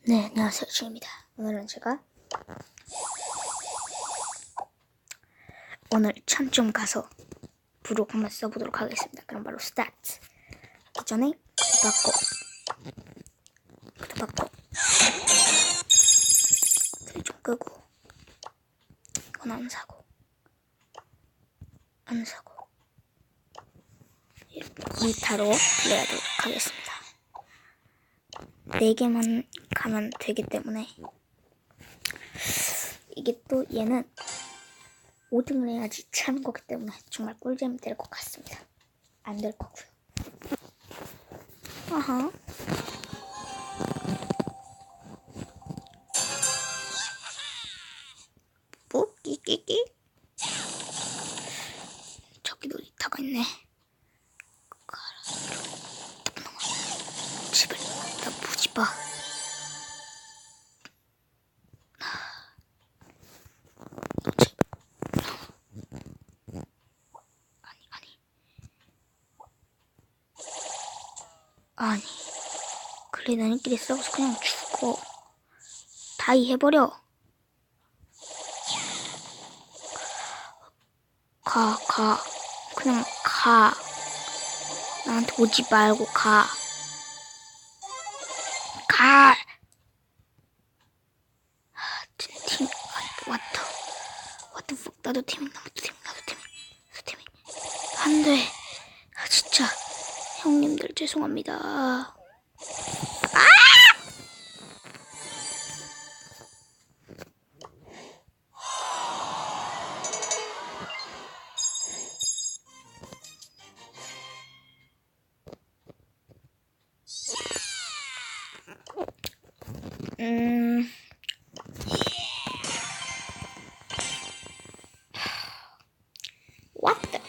네, 안녕하세요. 주입니다. 오늘은 제가 오늘 천 좀 가서 부록 한번 써보도록 하겠습니다. 그럼 바로 스타트. 하기 전에 구독 받고 불 좀 끄고 이건 안 사고 리타로 플레이하도록 하겠습니다. 4개만 가면 되기 때문에 이게 또 얘는 5등을 해야지 차는 거기 때문에 정말 꿀잼이 될 것 같습니다. 안 될 거고요. 아하. 뭐? 끼끼끼? 저기도 리타가 있네. 집을 나 보지 마. 아니 그래 너희끼리 싸워서 그냥 죽어. 다이 해버려. 가 그냥 가. 나한테 오지 말고 가. 팀 what the fuck. 나도 팀ing 안돼. 진짜 형님들 죄송합니다. What the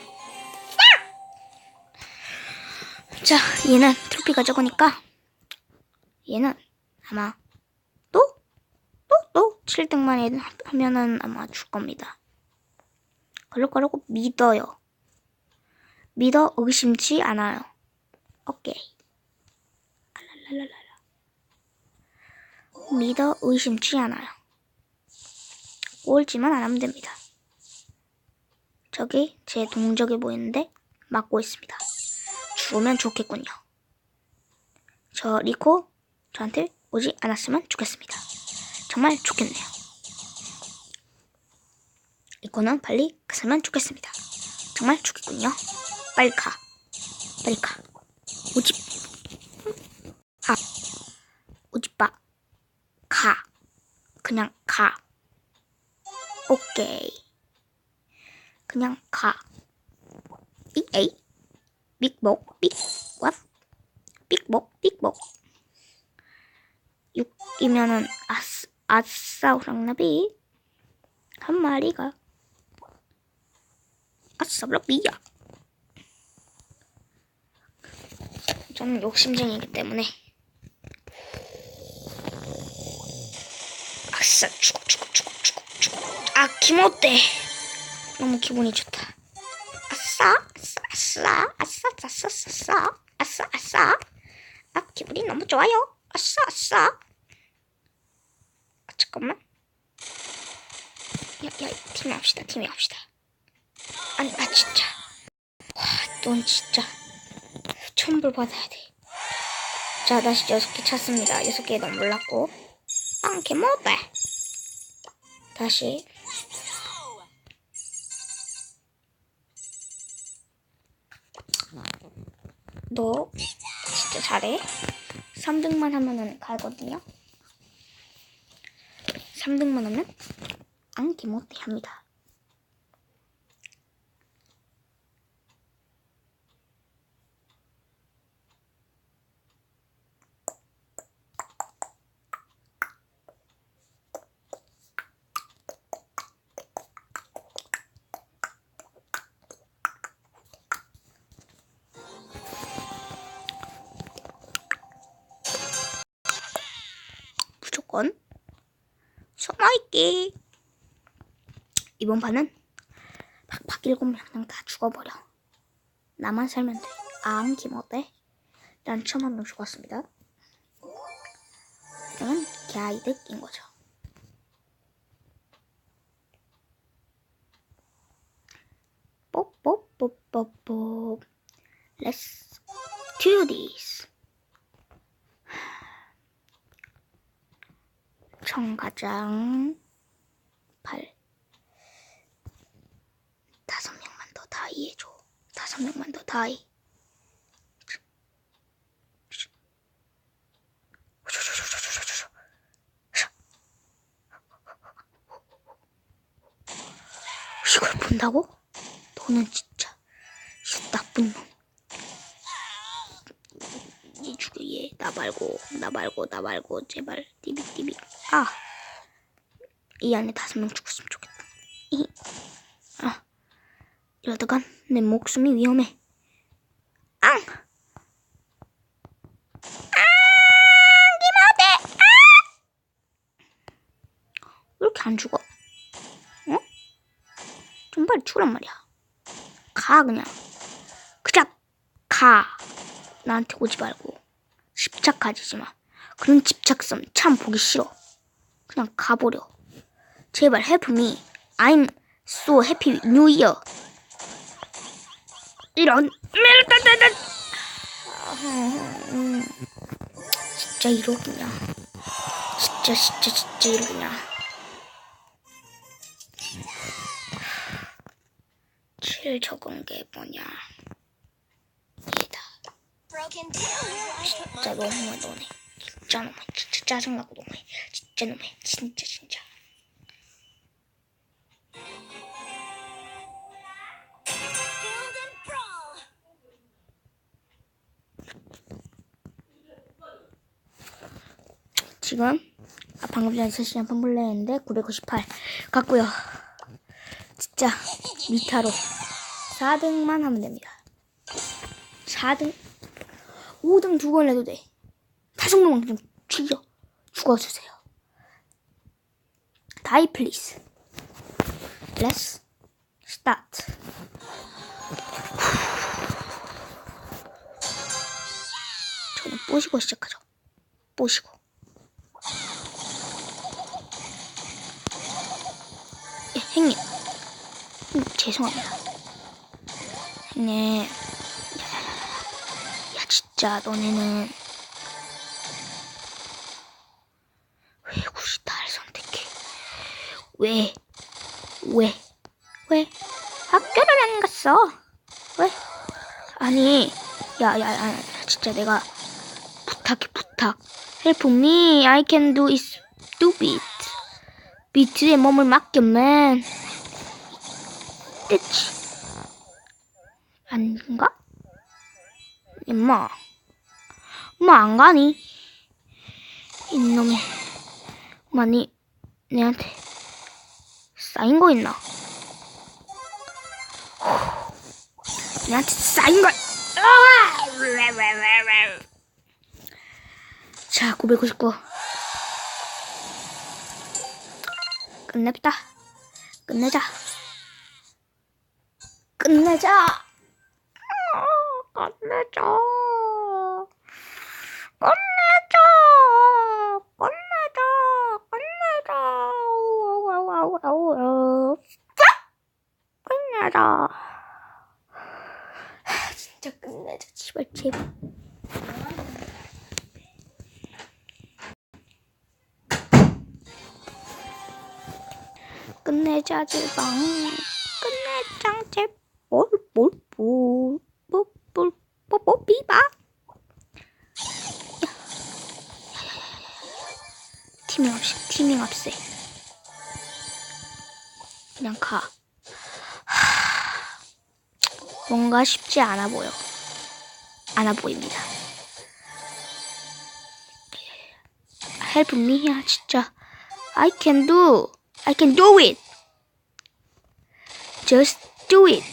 자, 얘는 트로피가 적으니까 얘는 아마 또 7등만 하면은 아마 줄 겁니다. 그럴 거라고 믿어요. 믿어 의심치 않아요. 오케이. 믿어 의심치 않아요. 꼴찌만 안 하면 됩니다. 저기 제 동적이 보이는데 막고 있습니다. 죽으면 좋겠군요. 저 리코 저한테 오지 않았으면 좋겠습니다. 정말 좋겠네요. 리코는 빨리 갔으면 좋겠습니다. 정말 좋겠군요. 빨리 가. 오지 마. 가. 그냥 가. 오케이. 그냥 가. 에이. 빅목. 6이면은 아싸 호랑나비 한 마리가 아싸 블럭비야. 저는 욕심쟁이기 때문에 아싸 죽어. 아 기모대 너무 기분이 좋다. 아싸. 아 기분이 너무 좋아요. 아싸. 잠깐만. 야 팀이 합시다. 아니 진짜. 와, 넌 진짜 천불 받아야 돼. 자, 다시 6개 찾습니다. 6개 너무 몰랐고. 개모대. 다시. 너 진짜 잘해. 3등만 하면은 가거든요. 3등만 하면 개모대 합니다. 무조건 소나있기. 이번 판은 팍팍 7명 그냥 다 죽어버려. 나만 살면 돼. 김어때? 난 처음 한 명 죽었습니다. 4등은 개이득인 거죠. 뽀뽀뽀뽀뽀. Let's do this. 청가장 8. 5명만 더 다이 해줘. 5명만 더 다이. 이걸 본다고? 너는 진짜 나쁜 놈. 얘 죽여 얘. 나 말고 제발 띠빅. 아, 이 안에 5명 죽었으면 좋겠다. 이러다간 내 목숨이 위험해. 앙! 김어대! 왜 이렇게 안 죽어? 어? 좀 빨리 죽으란 말이야. 가 그냥 가. 나한테 오지 말고 집착하지 마. 그런 집착성 참 보기 싫어. 그냥 가버려. 제발 help me. I'm so happy new year. 이런 진짜 이러기냐. 진짜 이러기냐. 제일 적은 게 뭐냐. 얘다. 진짜 너무해 너네. 진짜 너무해. 진짜 짜증나고 너무해. 진짜 너무해. 진짜. 지금 방금 전에 3시간 한번 플레이했는데 998 갔고요. 진짜 미타로 4등만 하면 됩니다. 4등 5등 2번 해도 돼. 5명만 좀 죽어주세요. Die please. Let's start. 저는 뽀시고 시작하죠. 뽀시고. 형님 죄송합니다. 형님. 야 진짜 너네는 왜 구시타를 선택해? 왜 학교를 안 갔어? 왜? 아니 야 진짜 내가 부탁. Help me. I can do it. Stupid. 비트에 몸을 맡겨만. 됐지. 아닌가? 엄마 안 가니? 이놈의 많이 내한테 쌓인 거 있나? 내한테 쌓인 거. 자, 999. 끝냅시다. 끝내자. 진짜 끝내자. 제발. 끝내자 제발. 끝내자 제발. 비바. 티밍 없애. 그냥 가. 뭔가 쉽지 않아 보입니다. Help me야 진짜. I can do it. Just do it.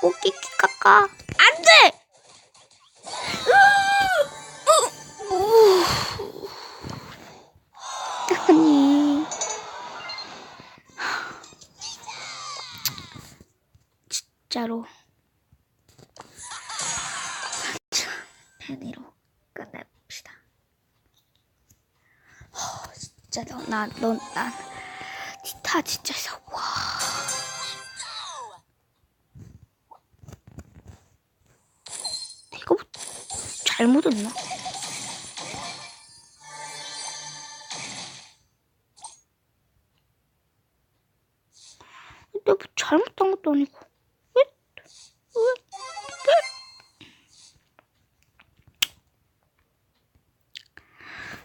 오키키카카. 안 돼! 의미로 끝냅시다. 진짜 난 티타 진짜 있어. 와. 이거 뭐 잘못했나? 근데 뭐 잘못한 것도 아니고.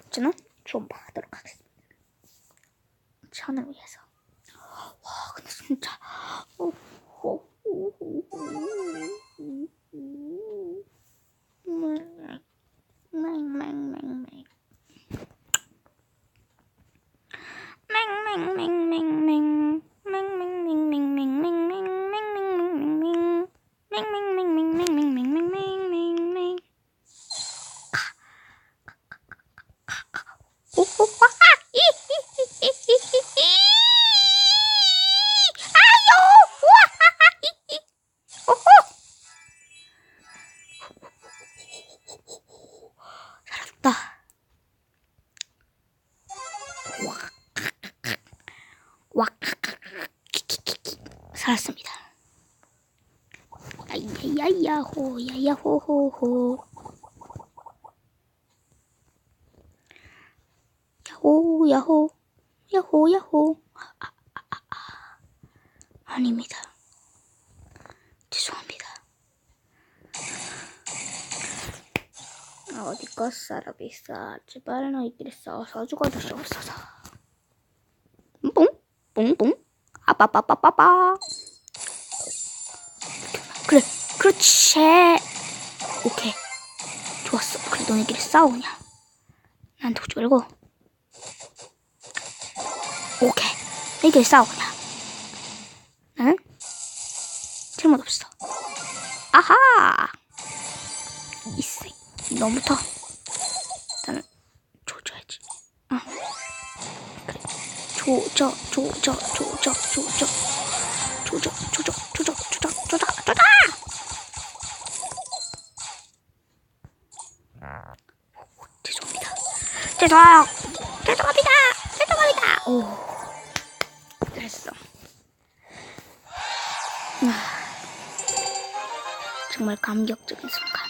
저는 좀 하도록 하겠습니다. 천을 위해서. 와, 근데 진짜. 살았습니다. 야야야호 야야호호호 야호 야호 야호 야호. 아닙니다. 죄송합니다. 어디가 사람이 있어. 제발 너희끼리 싸워서 죽어줄 수 없어서. 뽕 뽕뽕 아빠빠빠빠빠. 그래 그렇지. 오케이 좋았어. 그래 너희끼리 싸우냐. 나한테 오지 말고. 오케이 너희끼리 싸우냐. 나는 잘못 없어. 아하 이세 너부터 나는 조져야지. 그래 조져. 죄송합니다. 오 됐어. 정말 감격적인 순간.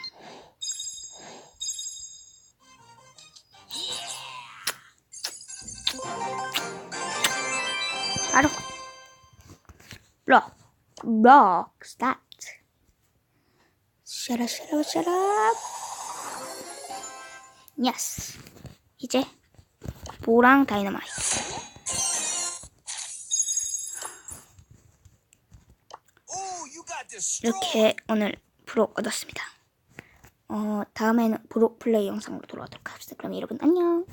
바로 록 스타트. 샤라. 예스. 이제 보랑 다이너마이트. 이렇게 오늘 브록 얻었습니다. 다음에는 브록 플레이 영상으로 돌아오도록 하겠습니다. 그럼 여러분 안녕.